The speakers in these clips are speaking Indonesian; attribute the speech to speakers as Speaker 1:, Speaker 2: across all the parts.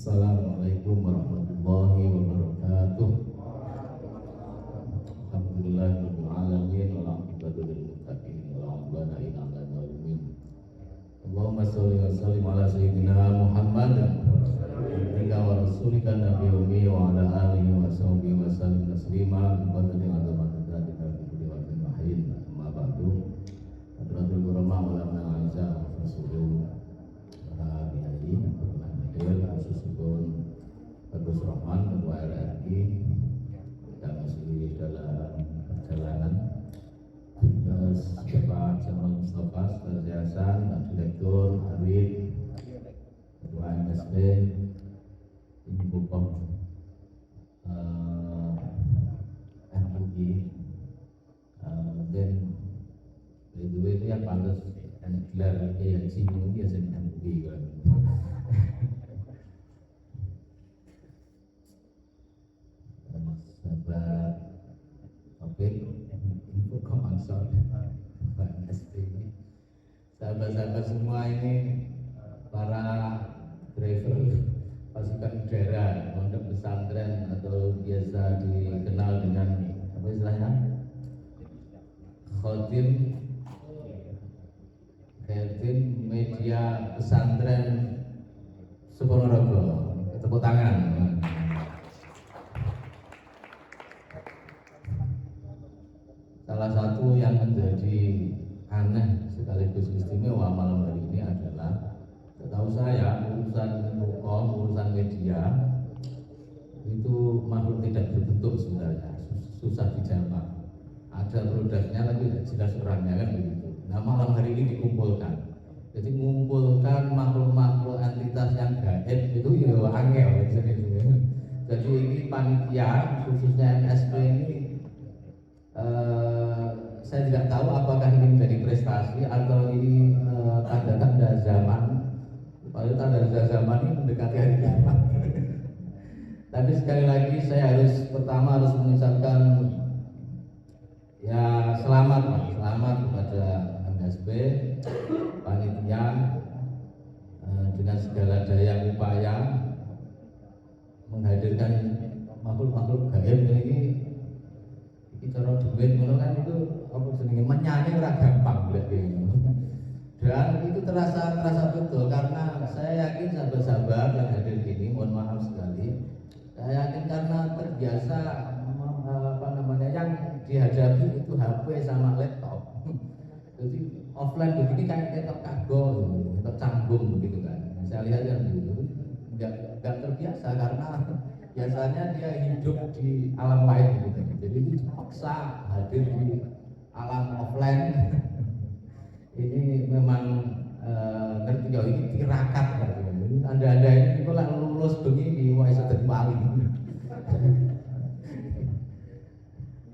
Speaker 1: Assalamualaikum warahmatullahi wabarakatuh. Alhamdulillahirabbil alamin wal aqibatu lil muttaqin wa la udwana illa 'alal zalimin. Allahumma shalli wa sallim ala sayyidina Muhammad abdika wa rasulika nabiyyi ummi wa ala alihi wa sahbihi wa sallim taslima bi qadri azamatika fi kulli waqtin wa hin. Amma ba'du. Hadratul ulama ulama azza wa jalla para kiai khususipun Bagus Rahman Ketua RRI kita masih dalam perjalanan. Terus Bapak Jamal Mustafa Sekretaris Yayasan, Pak Direktur Arif, Ketua MSP, Infopom MUI, dan itu yang pantas gelar yang singgung biasanya MUI kan. Sahabat Topik Info Komansor Pak MSP ini, sahabat-sahabat semua ini, para driver pasukan udara, pondok pesantren atau biasa dikenal dengan apa istilahnya, khotim media pesantren Suponorogo, tepuk tangan. Salah satu yang menjadi aneh sekaligus istimewa malam hari ini adalah, setahu saya urusan hukum, urusan media itu makhluk tidak berbentuk sebenarnya, susah dijawab. Ada produknya tapi tidak jelas orangnya kan begitu. Nah malam hari ini dikumpulkan, jadi mengumpulkan makhluk-makhluk entitas yang gaib itu ya angel. Jadi ini panitia khususnya MSP ini, saya tidak tahu apakah ini menjadi prestasi atau ini tanda-tanda zaman. Padahal tanda-tanda zaman ini mendekati hari kiamat. Tapi sekali lagi saya pertama harus mengucapkan ya selamat Pak, selamat kepada MSP, panitia, dengan segala daya upaya menghadirkan makhluk-makhluk gaib ini. Cara duit ngono kan itu apa jenenge menyanyi ora gampang lek ini. Dan itu terasa betul karena saya yakin sahabat-sahabat yang hadir ini, mohon maaf sekali, saya yakin karena terbiasa yang dihadapi itu HP sama laptop. Jadi offline begini kayak ketok kagok, ketok canggung begitu kan. Saya lihat yang begitu enggak terbiasa karena biasanya dia hidup di alam lain gitu. Jadi itu dipaksa hadir di alam offline. Ini memang ngerti ya, ini tirakat gitu. Jadi anda ini kalau lulus begini wah iso dadi wali.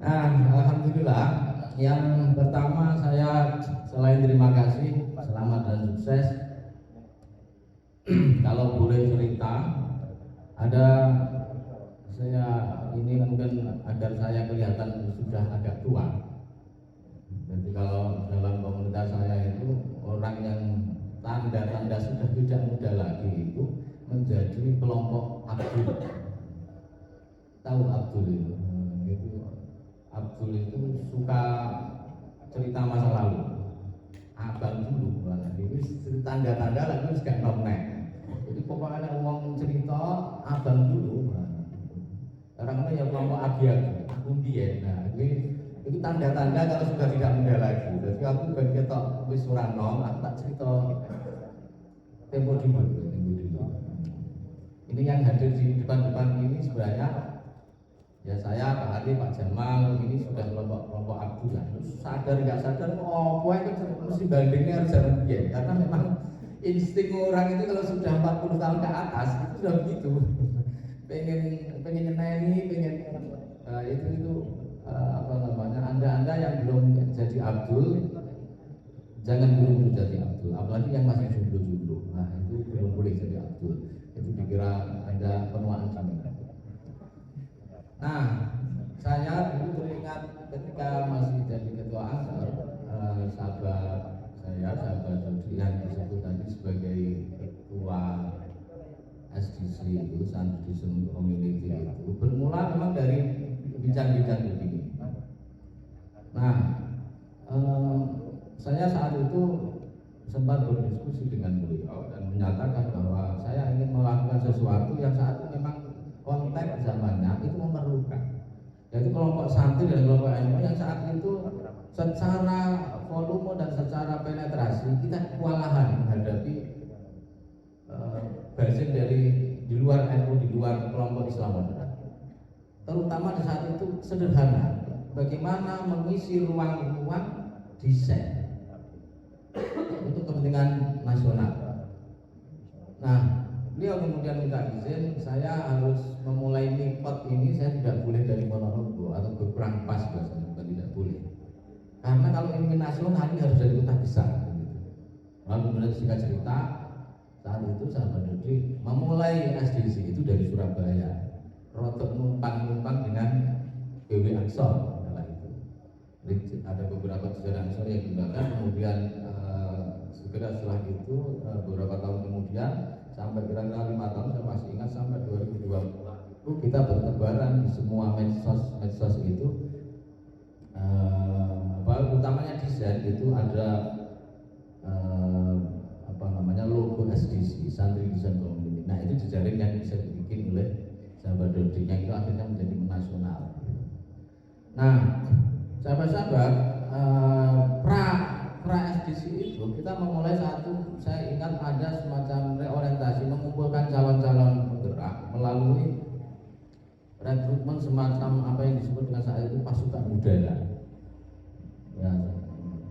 Speaker 1: Nah, alhamdulillah, yang pertama saya selain terima kasih, selamat dan sukses. Kalau boleh cerita, ada saya ini mungkin agar saya kelihatan sudah agak tua. Jadi kalau dalam komunitas saya itu orang yang tanda-tanda sudah tidak muda lagi itu menjadi kelompok Abdul. Tahu Abdul itu? Abdul itu suka cerita masa lalu. Abang dulu, ini tanda-tanda lagi sudah nongnek. Jadi pokoknya ngomong cerita abang dulu. Orang-orang yang kelompok abi-abi, umbien. Nah, ini tanda-tanda kalau sudah tidak muda lagi. Jadi aku ben ketok wis ora nom, aku tak cerita tempo dulu. Ini yang hadir di depan-depan ini sebenarnya ya saya, Pak Adi, Pak Jamal, ini sudah kelompok Abdul lah. Terus sadar nggak sadar, itu mesti bandingnya harus zaman biyen. Karena memang insting orang itu kalau sudah 40 tahun ke atas itu sudah begitu. pengen nyeneni, itu apa namanya, anda yang belum jadi Abdul jangan buru-buru jadi Abdul, apalagi yang masih jomblo-jomblo. Nah itu belum boleh jadi Abdul, itu dikira anda penuaan kami. Nah saya dulu teringat ketika masih jadi ketua ASAR, sahabat saya, sahabat Jody yang disebut tadi sebagai ketua SDC SDC itu, Santri Student Community itu bermula memang dari bincang-bincang begini. Nah, saya saat itu sempat berdiskusi dengan beliau dan menyatakan bahwa saya ingin melakukan sesuatu yang saat itu memang konteks zamannya itu memerlukan, yaitu kelompok santri dan kelompok NU yang saat itu secara volume dan secara penetrasi kita kewalahan menghadapi basis dari di luar NU, di luar kelompok Islam moderat. Terutama di saat itu sederhana, bagaimana mengisi ruang-ruang desain untuk kepentingan nasional. Nah, beliau kemudian minta izin, saya harus memulai mikot ini, saya tidak boleh dari Ponorogo atau kurang pas bahasanya, bukan tidak boleh. Karena kalau ingin nasional ini harus dari kota besar. Lalu kemudian singkat cerita, saat itu sahabat Dodi memulai SDC itu dari Surabaya, rotok numpang dengan BW Ansor kala itu. Jadi ada beberapa jajaran Ansor yang digunakan, kemudian segera setelah itu beberapa tahun kemudian sampai kira-kira 5 tahun saya masih ingat sampai 2020 kita bertebaran di semua medsos itu utamanya desain itu ada logo SDC, Santri Desain Community. Nah itu jejaring yang bisa dibikin oleh sahabat Dodi yang itu akhirnya menjadi nasional. Nah sahabat-sahabat, pra SDC itu kita memulai satu, saya ingat ada semacam reorientasi mengumpulkan calon-calon penggerak melalui rekrutmen semacam apa yang disebut dengan saat itu pasukan udara. Ya,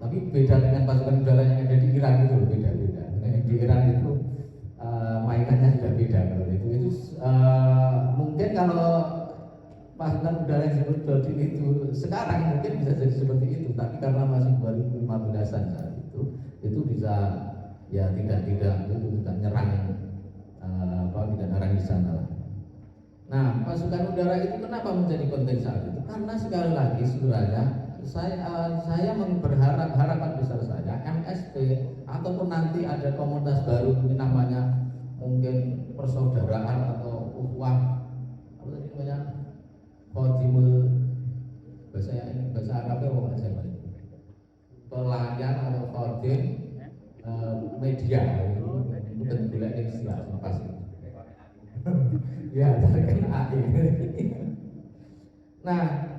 Speaker 1: tapi beda dengan pasukan udara yang ada di Iran itu beda-beda. Di Iran itu mainannya sudah beda kalau itu mungkin kalau pasukan udara yang disebut Dodi itu sekarang mungkin bisa jadi seperti itu, tapi karena masih 2015-an saat itu bisa ya tidak nyerang tidak nyerang di sana. Nah, pasukan udara itu kenapa menjadi penting saat itu? Karena sekali lagi sebenarnya saya berharap, harapan besar saya MSP ataupun nanti ada komunitas baru ini namanya mungkin persaudaraan atau ukhuwah apa tadi namanya Khodimul bahasa Arabnya apa bahasa Arabnya pelayan atau kodim media itu bentuknya istilah pas ya terkena AI. Nah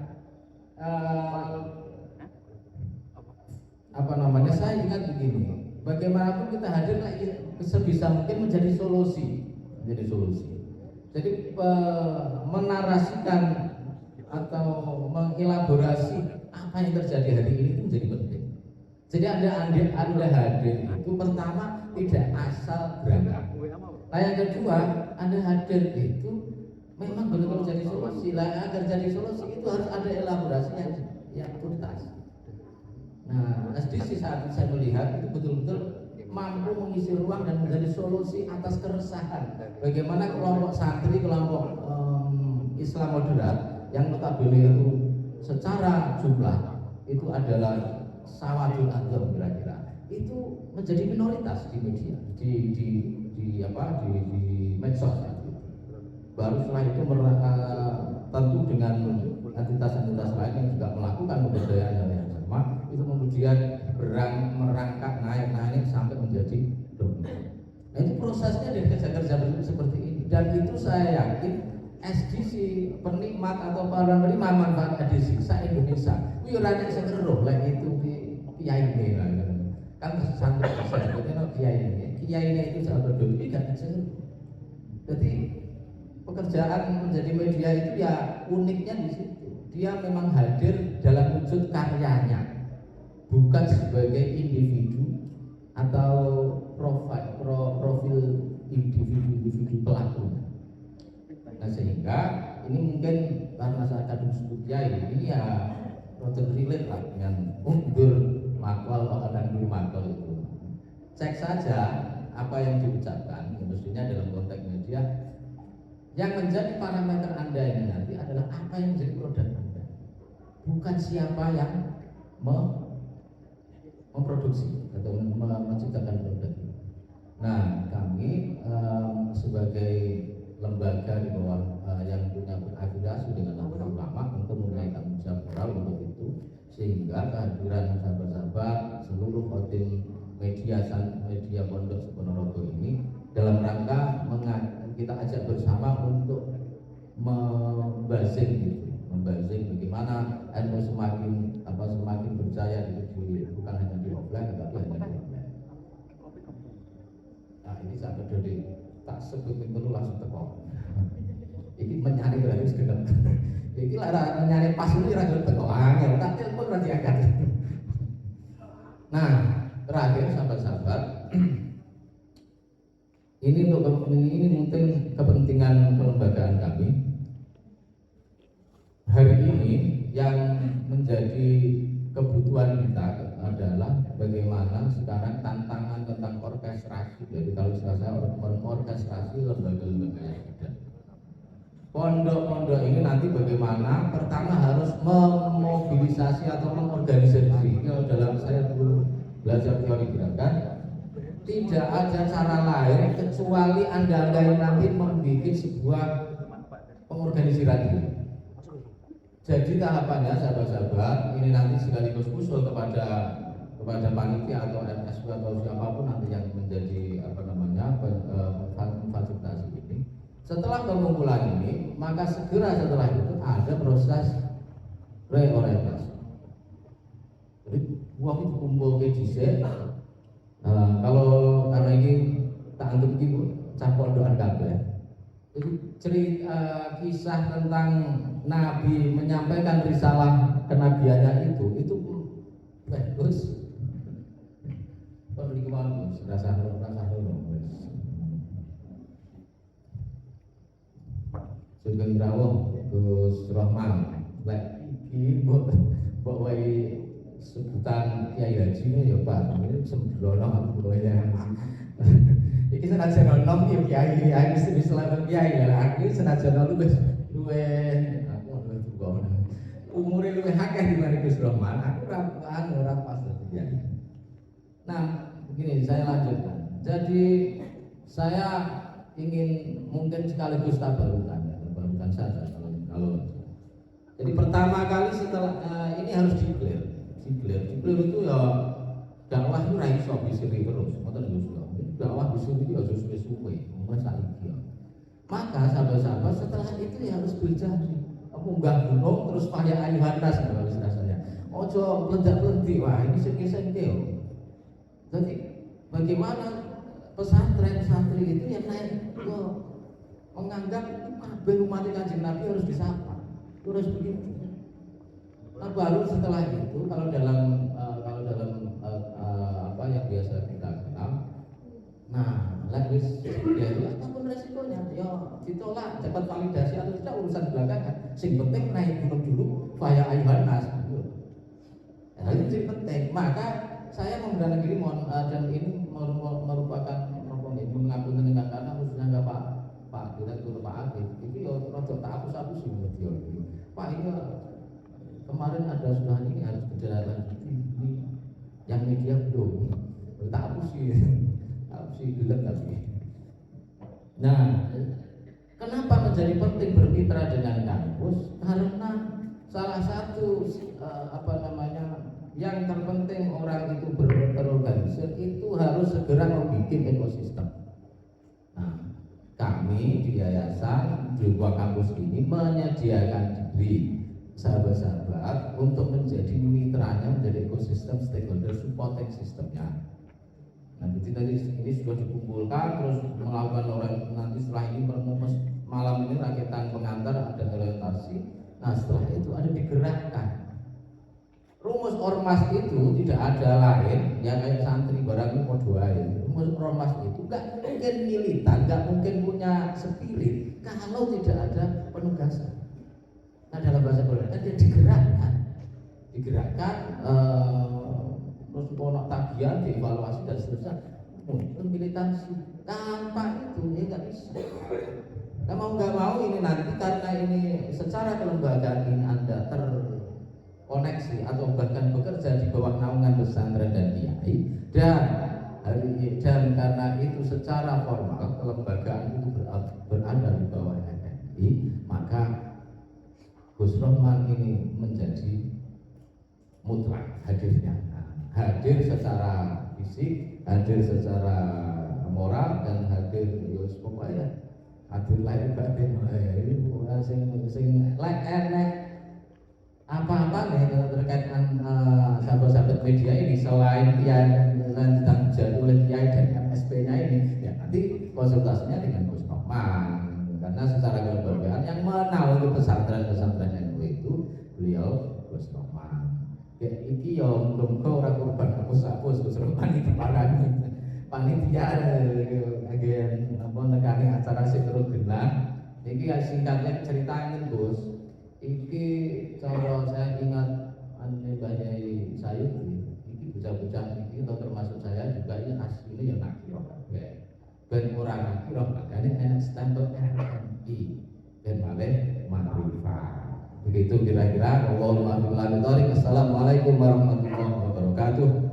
Speaker 1: saya ingat begini, bagaimanapun kita hadir sebisa mungkin menjadi solusi. Jadi menarasikan atau mengelaborasi apa yang terjadi hari ini itu menjadi penting. Jadi anda hadir itu pertama tidak asal berangkat. Nah yang kedua, anda hadir itu memang benar-benar jadi solusi. Lah agar jadi solusi itu harus ada elaborasi yang tuntas. Nah, SDC saat ini saya melihat itu betul-betul mampu mengisi ruang dan menjadi solusi atas keresahan. Bagaimana kelompok santri, kelompok Islam moderat yang notabene itu secara jumlah itu adalah sawadul adzam kira-kira itu menjadi minoritas di media, di medsos. Baru setelah itu tentu dengan entitas-entitas lain yang juga melakukan pemberdayaan yang sama itu kemudian merangkak naik sampai menjadi dominan. Nah itu prosesnya dari kerja-kerja seperti ini, dan itu saya yakin SDC penikmat atau para penerima manfaat SDC se-Indonesia wirane sing ngeruh lek itu kiai ini kan santri saya betul kiai ini itu sahabat Dodi gak bisa. Jadi pekerjaan menjadi media itu ya uniknya di situ. Dia memang hadir dalam wujud karyanya, bukan sebagai individu atau profil individu pelaku. Nah sehingga ini mungkin karena saya kadung sebut kiai ini ya produk relate lah dengan mundur makwal dan dulu makwal itu. Cek saja apa yang diucapkan, mestinya dalam konteks media. Yang menjadi parameter Anda ini nanti adalah apa yang menjadi produk Anda, bukan siapa yang memproduksi atau menciptakan produk. Nah, kami sebagai lembaga di bawah yang punya berafiliasi dengan Nahdlatul Ulama tentu mempunyai tanggung jawab moral untuk itu, sehingga kehadiran sahabat-sahabat seluruh khotim media Pondok Sukonorogo ini dalam rangka kita ajak bersama untuk membazing bagaimana NU semakin berjaya bukan hanya di offline tapi hanya di online. Nah ini sampai jadi tak sebut itu langsung teko. Ini menyari berarti sekedar. Ini lara menyari pas ini ragu teko. Angel tak telepon nanti akan. Nah terakhir sahabat-sahabat, ini mungkin kepentingan kelembagaan kami. Hari ini yang menjadi kebutuhan kita adalah bagaimana sekarang tantangan tentang orkestrasi. Jadi kalau saya orkestrasi lembaga-lembaga yang ada. Pondok-pondok ini nanti bagaimana pertama harus memobilisasi atau mengorganisasi. Kalau dalam saya dulu belajar teori gerakan, tidak ada cara lain kecuali Anda yang nanti membuat sebuah pengorganisasian diri. Jadi tahapannya sahabat-sahabat ini nanti sekaligus usul kepada panitia atau RSU atau siapapun nanti yang menjadi fasilitasi ini. Setelah pengumpulan ini, maka segera setelah itu ada proses reorientasi. Jadi uang itu kumpul ke JC. Kalau karena ini tak anggap itu capol doan kabeh. Jadi cerita kisah tentang Nabi menyampaikan risalah kenabiannya itu bagus. Perlu dikembangkan, rasa Sugeng Rawuh Gus Rahman, lek iki mbok wae sebutan Kiai Haji ya Pak, ini sembrono aku ya. Iki senajan nom yo Kiai, iki selalu Kiai lah. Aku senajan luwe umure luwih akeh dibanding Gus Rahman, aku ora pas ya. Nah, begini saya lanjutkan. Jadi saya ingin mungkin sekaligus tabarukan saja kalau. Jadi pertama kali setelah ini harus di-clear itu ya dakwah itu ra iso bisiri terus, ngoten lho. Dakwah bisiri itu ya suwe-suwe, saiki. Maka sahabat-sahabat setelah itu ya harus berjanji. Munggah gunung terus paya ayuhan nas kalau rasanya. Ojo lendak-lendik, wah ini sing-sing Jadi bagaimana pesantren santri itu yang naik menganggap kabeh umat Kanjeng Nabi harus disapa. Itu harus begitu. Nah baru setelah itu kalau dalam apa yang biasa kita kenal, nah lagi ya itu apapun resikonya, ya ditolak cepat validasi atau tidak urusan belakangan. Sing penting naik gunung dulu, faya ayuhan nas. Nah, itu sing penting. Maka saya memberanikan diri dan ini merupakan mengaku dengan karena khususnya Pak Direktur Pak Akif itu ya rada tak hapus-hapus sih Pak ini kemarin ada sudah ini harus berjalan ini yang media belum tak hapus sih gelap tapi. Nah, kenapa menjadi penting bermitra dengan kampus? Karena salah satu yang terpenting orang itu berorganisasi itu harus segera membuat ekosistem. Nah, kami di yayasan di dua kampus ini menyediakan diri sahabat-sahabat untuk menjadi mitranya, menjadi ekosistem stakeholder supporting sistemnya. Nah, jadi tadi ini sudah dikumpulkan terus melakukan orang nanti setelah ini merumus malam ini rakitan pengantar ada orientasi. Nah, setelah itu ada digerakkan. Rumus ormas itu tidak ada lain yang kayak santri barang mau doain. Rumus ormas itu nggak mungkin militan, nggak mungkin punya spirit kalau tidak ada penugasan. Nah, dalam bahasa Korea dia digerakkan terus kono tagihan, dievaluasi dan seterusnya. Militansi tanpa itu ya nggak bisa. Nah, mau nggak mau ini nanti karena ini secara kelembagaan ini Anda terkoneksi atau bahkan bekerja di bawah naungan pesantren dan kiai dan karena itu secara formal kelembagaan itu berada di bawah hadirnya, hadir secara fisik, hadir secara moral, dan hadir yus pokoknya hadir lahir batin. Sing like enek apa-apa nih terkait sahabat-sahabat media ini, selain yang ditanggung jawab oleh Kiai dan MSP-nya ini, ya nanti konsultasinya dengan Gus Noman, karena secara kelembagaan yang menaungi pesantren-pesantren NU itu beliau Gus Noman. Ya iki yo muga-muga ora kurban hapus-hapus Gus Noman iki diparani panitia agen apa nekani acara sing terus genah. Iki singkatnya ceritanya Gus. Iki cara saya ingat ane Mbah Sayuti, iki bocah-bocah iki termasuk saya juga ini aslinya ya nakiro kabeh. Ben ora nakiro makane enak stempel RMI dan malih makrifat. Begitu kira-kira. Wallahu a'lam bishawab. Assalamualaikum warahmatullahi wabarakatuh.